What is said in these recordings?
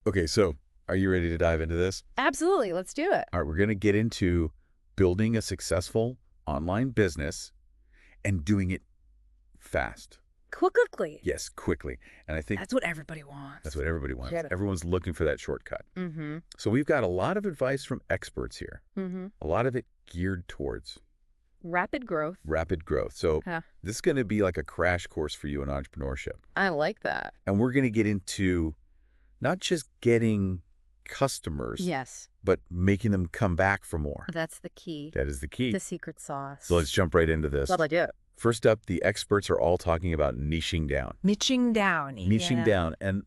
Okay, so are you ready to dive into this? Absolutely. Let's do it. All right, we're going to get into building a successful online business and doing it fast. Quickly. Yes, quickly. And I think That's what everybody wants. that's what everybody wants. Get it. Everyone's looking for that shortcut. Mm-hmm. So we've got a lot of advice from experts here. Mm-hmm. A lot of it geared towards Rapid growth. rapid growth. So Yeah. this is going to be like a crash course for you in entrepreneurship. I like that. And we're going to get into not just getting customers, Yes. but making them come back for more. That's the key. That is the key. The secret sauce. So let's jump right into this. Love idea. First up, the experts are all talking about niching down. Niching down. Niching down. And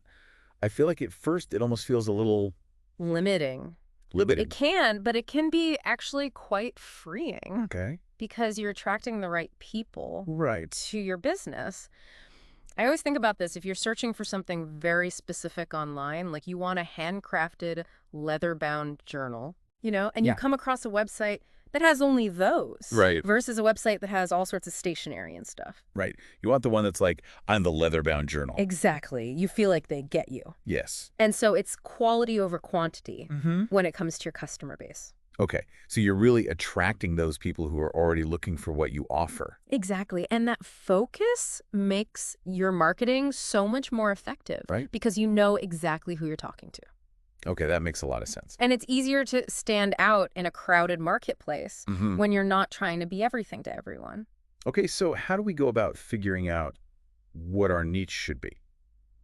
I feel like at first it almost feels a little Limiting. limiting. It can, but it can be actually quite freeing Okay. because you're attracting the right people Right. to your business. I always think about this. If you're searching for something very specific online, like you want a handcrafted leather-bound journal, and you Yeah. come across a website that has only those. Right. Versus a website that has all sorts of stationery and stuff. Right. You want the one that's like, I'm the leather-bound journal. Exactly. You feel like they get you. Yes. And so it's quality over quantity Mm-hmm. when it comes to your customer base. Okay. So you're really attracting those people who are already looking for what you offer. Exactly. And that focus makes your marketing so much more effective. Right. Because you know exactly who you're talking to. Okay, that makes a lot of sense. And it's easier to stand out in a crowded marketplace Mm-hmm. when you're not trying to be everything to everyone. Okay, so how do we go about figuring out what our niche should be?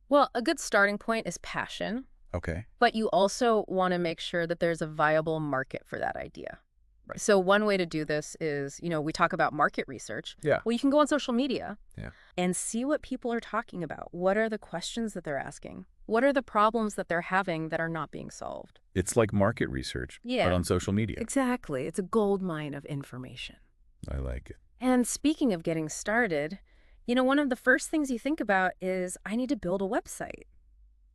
Well, a good starting point is passion, Okay. but you also want to make sure that there's a viable market for that idea. Right. So one way to do this is, we talk about market research. Yeah. Well, you can go on social media Yeah. and see what people are talking about. What are the questions that they're asking? What are the problems that they're having that are not being solved? It's like market research, Yeah. but on social media. Exactly. It's a gold mine of information. I like it. And speaking of getting started, one of the first things you think about is, I need to build a website.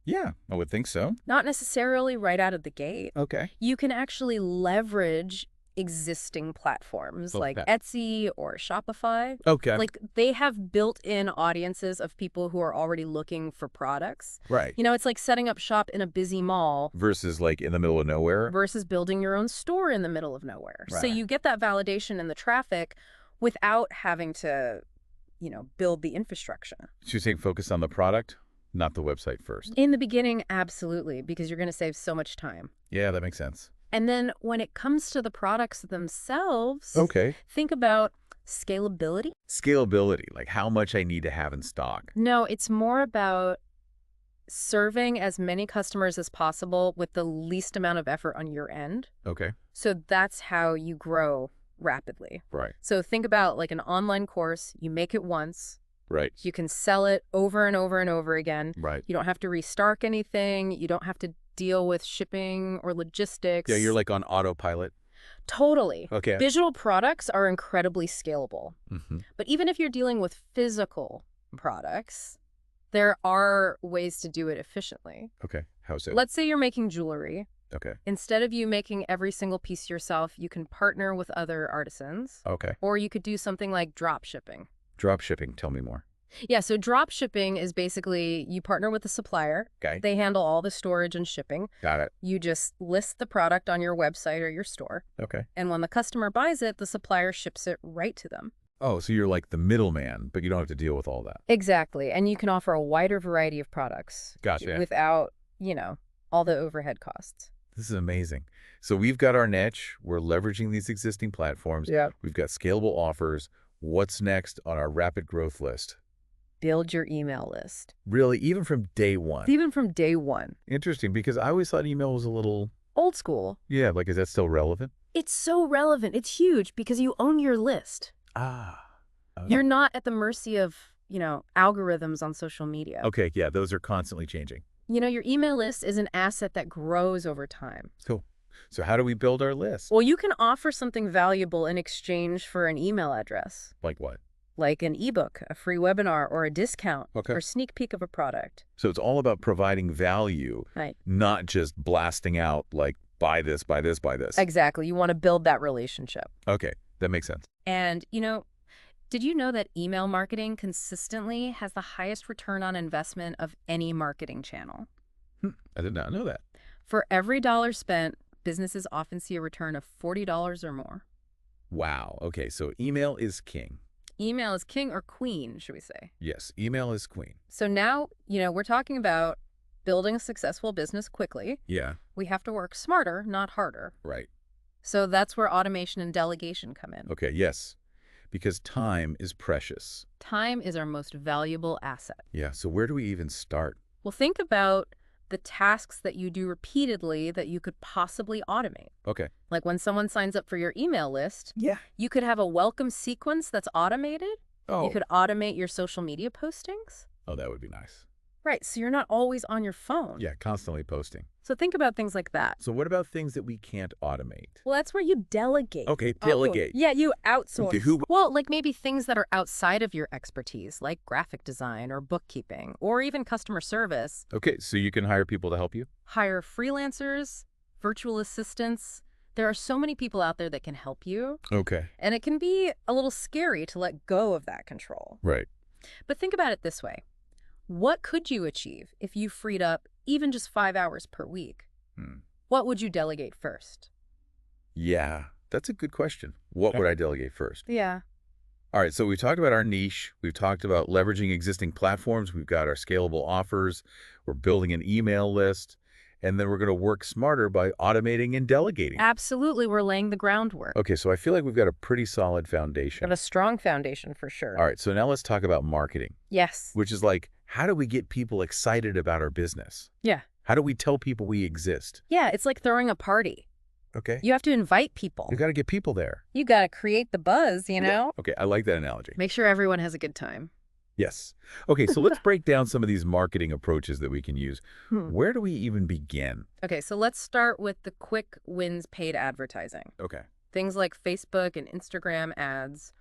Yeah, I would think so. Not necessarily right out of the gate. Okay. You can actually leverage existing platforms like Okay. Etsy or Shopify. Okay. Like, they have built-in audiences of people who are already looking for products. Right. It's like setting up shop in a busy mall Versus like in the middle of nowhere. versus building your own store in the middle of nowhere. So Right. you get that validation in the traffic without having to, build the infrastructure. So you're saying focus on the product, not the website first. In the beginning, absolutely, because you're going to save so much time. Yeah, that makes sense. And then when it comes to the products themselves, Okay. think about scalability. Scalability, like how much I need to have in stock. No, it's more about serving as many customers as possible with the least amount of effort on your end. Okay. So that's how you grow rapidly. Right. So think about like an online course. You make it once. Right. You can sell it over and over and over again. Right. You don't have to restart anything. You don't have to deal with shipping or logistics. Yeah, you're like on autopilot. Totally. Okay. Digital products are incredibly scalable. Mm-hmm. But even if you're dealing with physical products, there are ways to do it efficiently. Okay. How so? Let's say you're making jewelry. Okay. Instead of you making every single piece yourself, you can partner with other artisans. Okay. Or you could do something like drop shipping. Drop shipping. Tell me more. Yeah, so drop shipping is basically you partner with a supplier. Okay. They handle all the storage and shipping. Got it. You just list the product on your website or your store. Okay. And when the customer buys it, the supplier ships it right to them. Oh, so you're like the middleman, but you don't have to deal with all that. Exactly. And you can offer a wider variety of products. Gotcha. Without, all the overhead costs. This is amazing. So we've got our niche. We're leveraging these existing platforms. Yeah. We've got scalable offers. What's next on our rapid growth list? Build your email list. Really, even from day one. Even from day one. Interesting, because I always thought email was a little, Old school. yeah, like, is that still relevant? It's so relevant. It's huge because you own your list. Ah. Okay. You're not at the mercy of, algorithms on social media. Okay, yeah, those are constantly changing. Your email list is an asset that grows over time. Cool. So how do we build our list? Well, you can offer something valuable in exchange for an email address, Like what? like an ebook, a free webinar, or a discount, Okay. or sneak peek of a product. So it's all about providing value, Right. not just blasting out like, buy this, buy this, buy this. Exactly. You want to build that relationship. Okay, that makes sense. And, did you know that email marketing consistently has the highest return on investment of any marketing channel? I did not know that. For every dollar spent, businesses often see a return of $40 or more. Wow. Okay, so email is king. Email is king or queen, should we say. Yes, email is queen. So now, we're talking about building a successful business quickly. Yeah, We have to work smarter, not harder. right. So that's where automation and delegation come in. Okay, yes, because time is precious. Time is our most valuable asset. Yeah, so where do we even start? Well, think about the tasks that you do repeatedly that you could possibly automate. Okay. Like when someone signs up for your email list, Yeah. you could have a welcome sequence that's automated. Oh. You could automate your social media postings. Oh, that would be nice. Right, so you're not always on your phone. Yeah, constantly posting. So think about things like that. So what about things that we can't automate? Well, that's where you delegate. Okay, delegate. Yeah, you outsource. Okay, who- Well, like maybe things that are outside of your expertise, like graphic design or bookkeeping, or even customer service. Okay, so you can hire people to help you? Hire freelancers, virtual assistants. There are so many people out there that can help you, Okay. and it can be a little scary to let go of that control. Right. But think about it this way. What could you achieve if you freed up even just 5 hours per week? What would you delegate first? Yeah, that's a good question. What would I delegate first? Yeah. All right, so we've talked about our niche. We've talked about leveraging existing platforms. We've got our scalable offers. We're building an email list. And then we're going to work smarter by automating and delegating. Absolutely, we're laying the groundwork. Okay, so I feel like we've got a pretty solid foundation. Got a strong foundation for sure. All right, so now let's talk about marketing, Yes. which is like, how do we get people excited about our business? Yeah. How do we tell people we exist? Yeah, it's like throwing a party. Okay. You have to invite people. You got to get people there. You got to create the buzz, Okay, I like that analogy. Make sure everyone has a good time. Yes. Okay, so let's break down some of these marketing approaches that we can use. Hmm. Where do we even begin? Okay, so let's start with the quick wins paid advertising. Okay. Things like Facebook and Instagram ads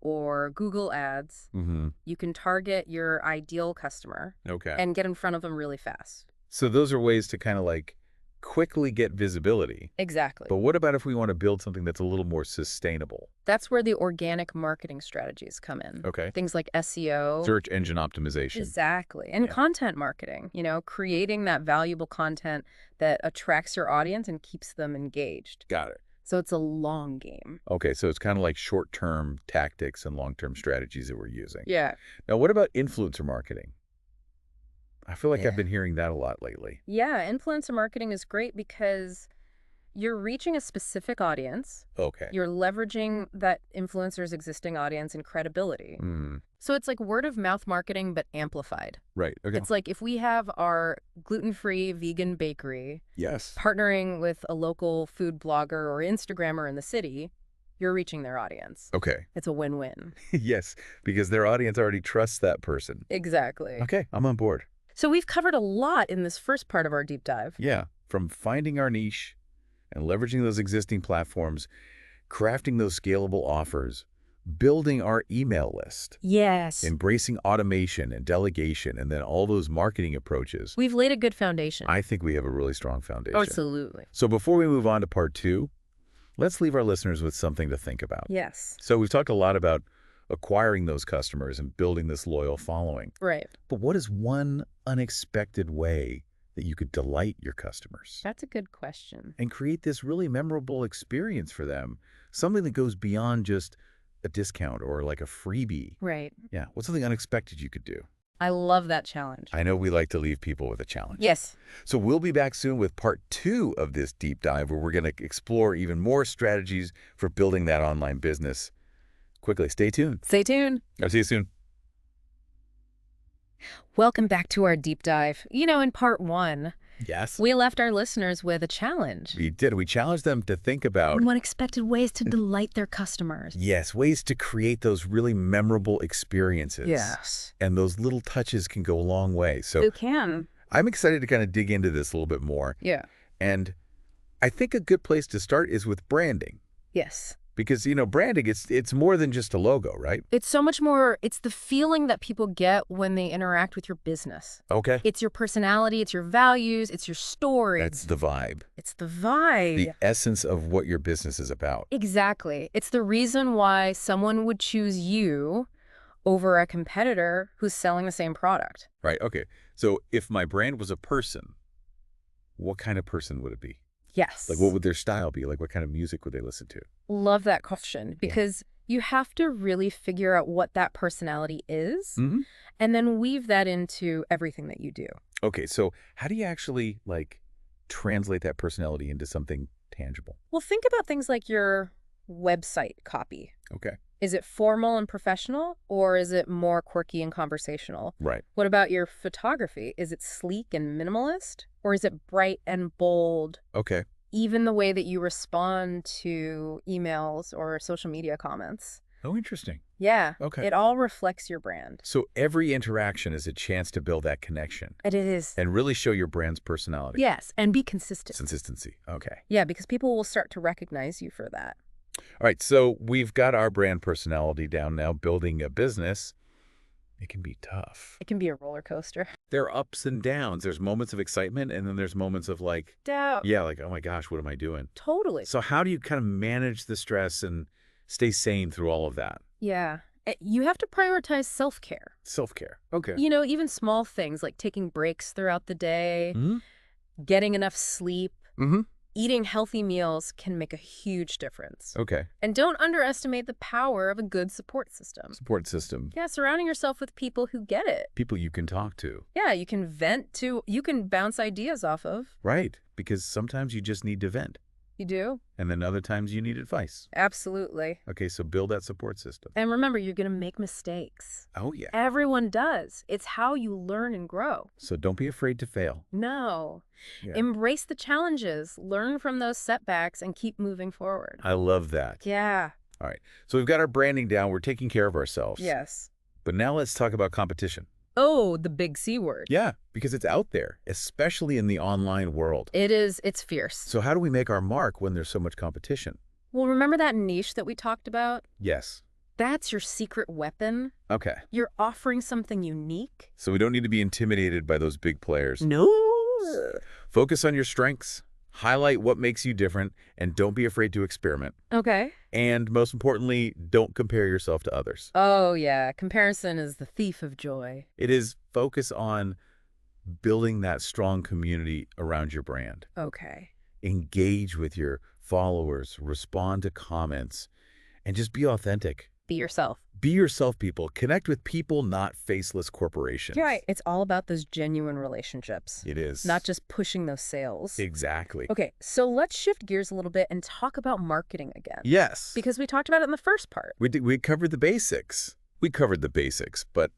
or Google ads. Mm-hmm. You can target your ideal customer Okay. and get in front of them really fast. So those are ways to kind of like quickly get visibility. Exactly. But what about if we want to build something that's a little more sustainable? That's where the organic marketing strategies come in. Okay. Things like SEO. Search engine optimization. Exactly. And content marketing, creating that valuable content that attracts your audience and keeps them engaged. Got it. So it's a long game. Okay, so it's kind of like short-term tactics and long-term strategies that we're using. Yeah. Now, what about influencer marketing? I feel like Yeah. I've been hearing that a lot lately. Yeah, influencer marketing is great because you're reaching a specific audience. Okay. You're leveraging that influencer's existing audience and credibility. Mm, So it's like word of mouth marketing, but amplified. right. Okay. It's like if we have our gluten-free vegan bakery Yes. partnering with a local food blogger or Instagrammer in the city, you're reaching their audience. Okay. It's a win-win. Yes, because their audience already trusts that person. Exactly. Okay, I'm on board. So we've covered a lot in this first part of our deep dive. Yeah, from finding our niche and leveraging those existing platforms, crafting those scalable offers, building our email list, Yes. embracing automation and delegation, and then all those marketing approaches. We've laid a good foundation. I think we have a really strong foundation. Absolutely. So before we move on to part 2, let's leave our listeners with something to think about. Yes. So we've talked a lot about acquiring those customers and building this loyal following. Right. But what is one unexpected way that you could delight your customers That's a good question. and create this really memorable experience for them? Something that goes beyond just a discount or like a freebie. Right. Yeah. What's something unexpected you could do? I love that challenge. I know we like to leave people with a challenge. Yes. So we'll be back soon with part 2 of this deep dive where we're going to explore even more strategies for building that online business. Quickly, stay tuned. Stay tuned. I'll see you soon. Welcome back to our deep dive. In part 1, Yes. we left our listeners with a challenge. We did. We challenged them to think about, Unexpected ways to delight their customers. yes, ways to create those really memorable experiences. Yes. And those little touches can go a long way. So Who can? I'm excited to kind of dig into this a little bit more. Yeah. And I think a good place to start is with branding. Yes. Because, branding, it's more than just a logo, right? It's so much more, it's the feeling that people get when they interact with your business. Okay. It's your personality, it's your values, it's your story. That's the vibe. It's the vibe. The essence of what your business is about. Exactly. It's the reason why someone would choose you over a competitor who's selling the same product. Right. Okay. So if my brand was a person, what kind of person would it be? Yes. Like, what would their style be? Like, what kind of music would they listen to? Love that question Yeah. because you have to really figure out what that personality is Hmm. and then weave that into everything that you do. Okay, so how do you actually, like, translate that personality into something tangible? Well, think about things like your website copy. Okay. Is it formal and professional, or is it more quirky and conversational? Right. What about your photography? Is it sleek and minimalist, or is it bright and bold? Okay. Even the way that you respond to emails or social media comments. Oh, interesting. Yeah, Okay. it all reflects your brand. So every interaction is a chance to build that connection And it is. and really show your brand's personality. Yes, and be consistent. Consistency. Okay. Yeah, because people will start to recognize you for that. All right, so we've got our brand personality down now. Building a business, it can be tough. It can be a roller coaster. There are ups and downs. There's moments of excitement, and then there's moments of like, Doubt. yeah, like, oh my gosh, what am I doing? Totally. So how do you kind of manage the stress and stay sane through all of that? Yeah. You have to prioritize self-care. Self-care. Okay. Even small things like taking breaks throughout the day, Mm-hmm. getting enough sleep, Mm-hmm. eating healthy meals can make a huge difference. Okay. And don't underestimate the power of a good support system. Support system. Yeah, surrounding yourself with people who get it. People you can talk to. Yeah, you can vent to, you can bounce ideas off of. Right. Because sometimes you just need to vent. You do? And then other times you need advice. Absolutely. Okay, so build that support system. And remember, you're going to make mistakes. Oh, yeah. Everyone does. It's how you learn and grow. So don't be afraid to fail. No. Yeah. Embrace the challenges, learn from those setbacks, and keep moving forward. I love that. Yeah. All right. So we've got our branding down. We're taking care of ourselves. Yes. But now let's talk about competition. Oh, the big C word. Yeah, because it's out there, especially in the online world. It is. It's fierce. So how do we make our mark when there's so much competition? Well, remember that niche that we talked about? Yes. That's your secret weapon. Okay. You're offering something unique. So we don't need to be intimidated by those big players. No. Focus on your strengths, highlight what makes you different, and don't be afraid to experiment. Okay. And most importantly, don't compare yourself to others. Oh, yeah. Comparison is the thief of joy. It is focus on building that strong community around your brand. Okay. Engage with your followers, respond to comments, and just be authentic. Be yourself. Be yourself, people. Connect with people, not faceless corporations. You're right. It's all about those genuine relationships. It is. Not just pushing those sales. Exactly. Okay, so let's shift gears a little bit and talk about marketing again. Yes. Because we talked about it in the first part. We covered the basics. We covered the basics, but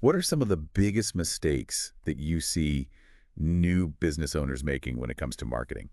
what are some of the biggest mistakes that you see new business owners making when it comes to marketing?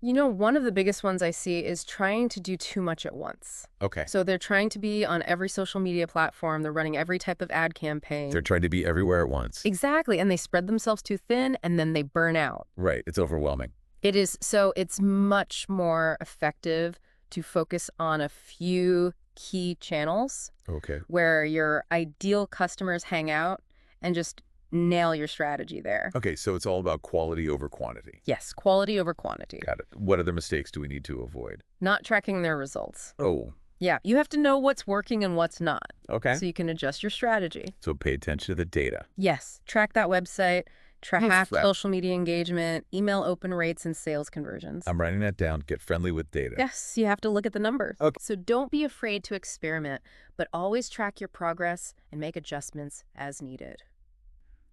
One of the biggest ones I see is trying to do too much at once. Okay. So they're trying to be on every social media platform. They're running every type of ad campaign. They're trying to be everywhere at once. Exactly. And they spread themselves too thin and then they burn out. Right. It's overwhelming. It is. So it's much more effective to focus on a few key channels Okay. where your ideal customers hang out and just nail your strategy there. Okay, so it's all about quality over quantity. Yes, quality over quantity. Got it. What other mistakes do we need to avoid? Not tracking their results. Oh, Yeah, you have to know what's working and what's not. okay. So you can adjust your strategy. So pay attention to the data. Yes, track that website, track That- social media engagement, email open rates, and sales conversions. I'm writing that down. Get friendly with data. Yes, you have to look at the numbers. Okay. So don't be afraid to experiment, but always track your progress and make adjustments as needed.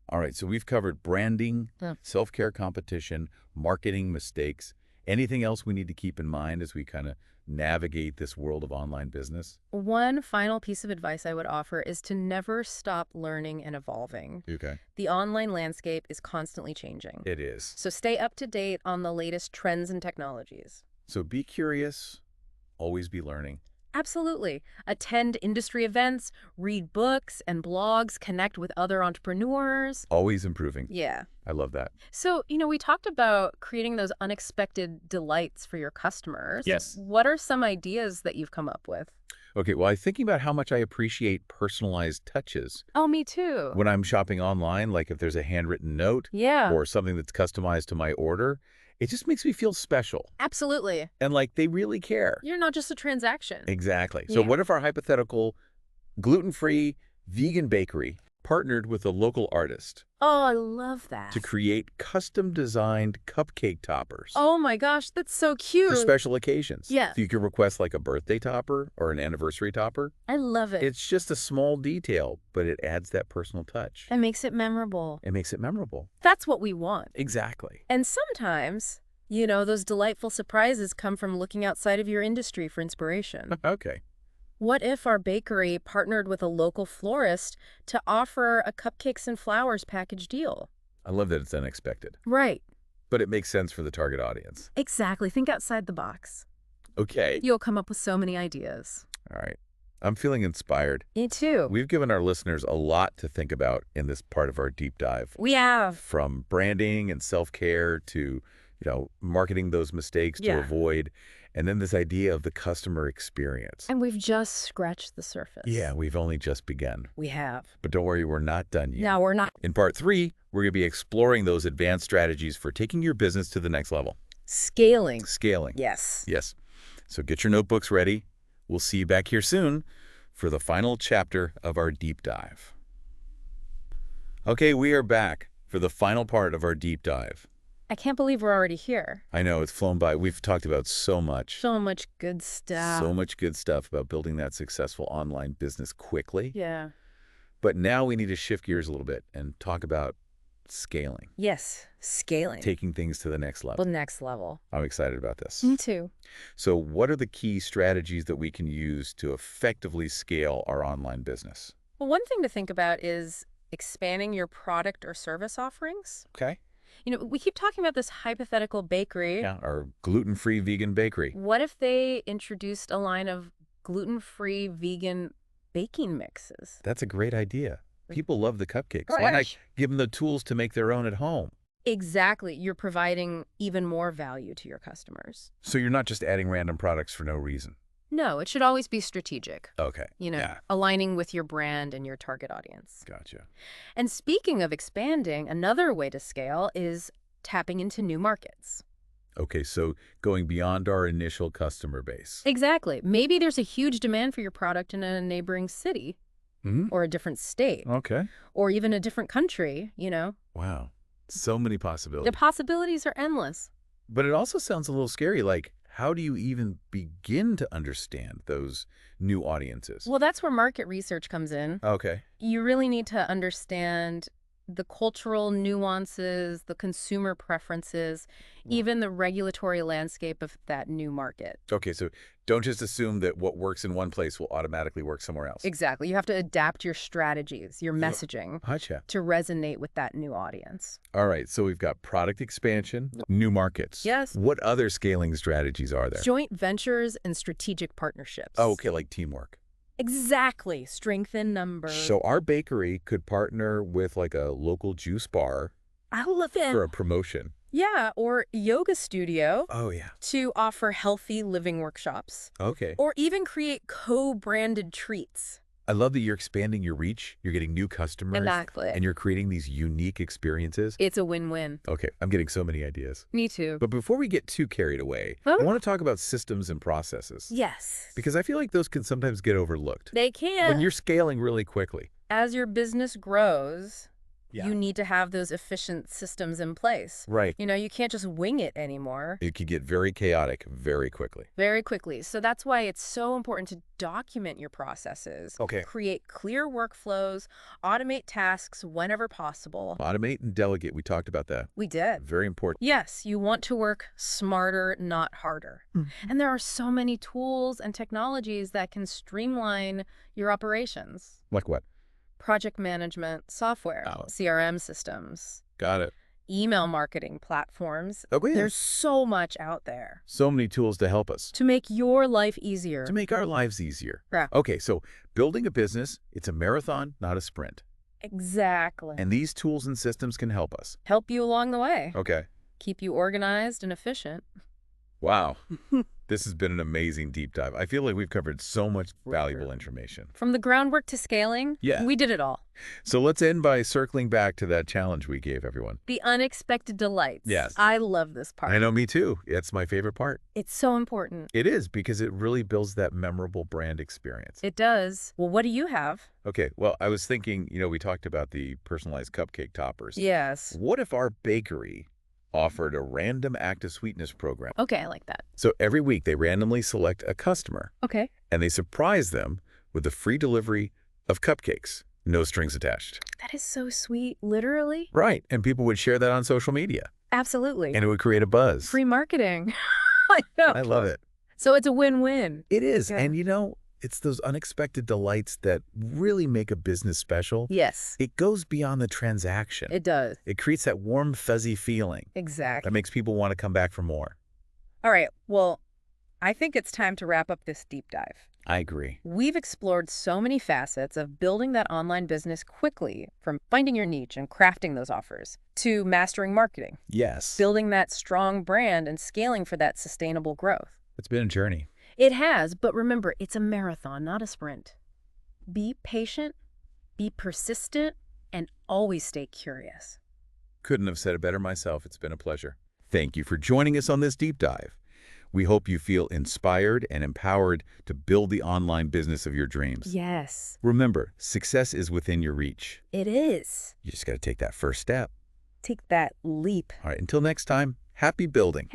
All right, so we've covered branding, self-care competition, marketing mistakes. Anything else we need to keep in mind as we kind of navigate this world of online business? One final piece of advice I would offer is to never stop learning and evolving. Okay. The online landscape is constantly changing. It is. So stay up to date on the latest trends and technologies. So be curious, always be learning. Absolutely. Attend industry events, read books and blogs, connect with other entrepreneurs. Always improving. Yeah. I love that. So, we talked about creating those unexpected delights for your customers. Yes. What are some ideas that you've come up with? Okay, well, I'm thinking about how much I appreciate personalized touches. Oh, me too. When I'm shopping online, like if there's a handwritten note Yeah. or something that's customized to my order, it just makes me feel special. Absolutely. And like they really care. You're not just a transaction. Exactly. So Yeah. what if our hypothetical gluten-free vegan bakery partnered with a local artist Oh, I love to that. create custom-designed cupcake toppers Oh my gosh, that's so for cute. special occasions. Yeah. So you can request like a birthday topper or an anniversary topper. I love it. It's just a small detail, but it adds that personal touch. It makes it memorable. It makes it memorable. That's what we want. Exactly. And sometimes, those delightful surprises come from looking outside of your industry for inspiration. Okay. What if our bakery partnered with a local florist to offer a cupcakes and flowers package deal? I love that it's unexpected, Right. but it makes sense for the target audience. Exactly. Think outside the box. Okay. You'll come up with so many ideas. All right. I'm feeling inspired. Me too. We've given our listeners a lot to think about in this part of our deep dive, We have. from branding and self-care to, marketing those mistakes to Yeah. avoid, and then this idea of the customer experience. And we've just scratched the surface. Yeah, we've only just begun. We have. But don't worry, we're not done yet. Now we're not. In part 3, we're going to be exploring those advanced strategies for taking your business to the next level. Scaling. Scaling. Yes. Yes. So get your notebooks ready. We'll see you back here soon for the final chapter of our deep dive. Okay, we are back for the final part of our deep dive. I can't believe we're already here. I know, it's flown by. We've talked about so much. So much good stuff. So much good stuff about building that successful online business quickly. Yeah. But now we need to shift gears a little bit and talk about scaling, Yes. Scaling. taking things to the next level. Well, next level. I'm excited about this. Me too. So what are the key strategies that we can use to effectively scale our online business? Well, one thing to think about is expanding your product or service offerings. Okay. We keep talking about this hypothetical bakery. Yeah, our gluten-free vegan bakery. What if they introduced a line of gluten-free vegan baking mixes? That's a great idea. People love the cupcakes. Why not give them the tools to make their own at home? Exactly. You're providing even more value to your customers. So you're not just adding random products for no reason. No, it should always be strategic. Okay. Yeah. Aligning with your brand and your target audience. Gotcha. And speaking of expanding, another way to scale is tapping into new markets. Okay, so going beyond our initial customer base. Exactly. Maybe there's a huge demand for your product in a neighboring city or a different state Okay. or even a different country, Wow. So many The possibilities. possibilities are endless. But it also sounds a little scary. Like, how do you even begin to understand those new audiences? Well, that's where market research comes in. Okay. You really need to understand the cultural nuances, the consumer preferences, even the regulatory landscape of that new market. Okay, so don't just assume that what works in one place will automatically work somewhere else. Exactly. You have to adapt your strategies, your messaging Gotcha. to resonate with that new audience. All right, so we've got product expansion, new markets. Yes. What other scaling strategies are there? Joint ventures and strategic partnerships. Oh, okay, like teamwork. Exactly. Strengthen numbers. So our bakery could partner with like a local juice bar I love it. for a promotion. Yeah, or yoga studio Oh, yeah. to offer healthy living workshops. Okay. Or even create co-branded treats. I love that you're expanding your reach. You're getting new customers. Exactly. And you're creating these unique experiences. It's a win-win. Okay, I'm getting so many ideas. Me too. But before we get too carried away, Huh? I want to talk about systems and processes. Yes. Because I feel like those can sometimes get overlooked. They can. When you're scaling really quickly. As your business grows, Yeah. you need to have those efficient systems in place. Right. You can't just wing it anymore It could get very chaotic very quickly. very quickly. So that's why it's so important to document your processes. Okay. Create clear workflows, automate tasks whenever possible. Automate and delegate. We talked about that. We did. Very important. Yes, you want to work smarter, not harder. And there are so many tools and technologies that can streamline your operations. Like what? Project management software, Oh. CRM systems, Got it. email marketing platforms. Okay. There's so much out there So many tools to help us. to make your life easier. To make our lives easier. Yeah. Okay, so building a business, it's a marathon, not a sprint. Exactly. And these tools and systems can help us. Help you along the way. Okay. Keep you organized and efficient. Wow. This has been an amazing deep dive. I feel like we've covered so much valuable Sure. information. From the groundwork to scaling, Yeah. we did it all. So let's end by circling back to that challenge we gave everyone. The unexpected delights. Yes. I love this part. I know, me too. It's my favorite part. It's so important. It is, because it really builds that memorable brand experience. It does. Well, what do you have? Okay, well, I was thinking, we talked about the personalized cupcake toppers. Yes. What if our bakery offered a random active sweetness program? Okay, I like that. So every week they randomly select a customer Okay. and they surprise them with a free delivery of cupcakes. No strings attached. That is so sweet. Literally? Right, and people would share that on social media. Absolutely. And it would create a buzz. Free marketing. I know. I love it. So it's a win-win. It is. Yeah. And it's those unexpected delights that really make a business special. Yes, It goes beyond the transaction. it does. It creates that warm, fuzzy feeling Exactly. that makes people want to come back for more. All right. Well, I think it's time to wrap up this deep dive. I agree. We've explored so many facets of building that online business quickly, from finding your niche and crafting those offers to mastering marketing, Yes. building that strong brand and scaling for that sustainable growth. It's been a journey. It has, but remember, it's a marathon, not a sprint. Be patient, be persistent, and always stay curious. Couldn't have said it better myself. It's been a pleasure. Thank you for joining us on this deep dive. We hope you feel inspired and empowered to build the online business of your dreams. Yes, Remember, success is within your reach. it is. You just got to take that first step. Take that leap. All right, until next time, happy building.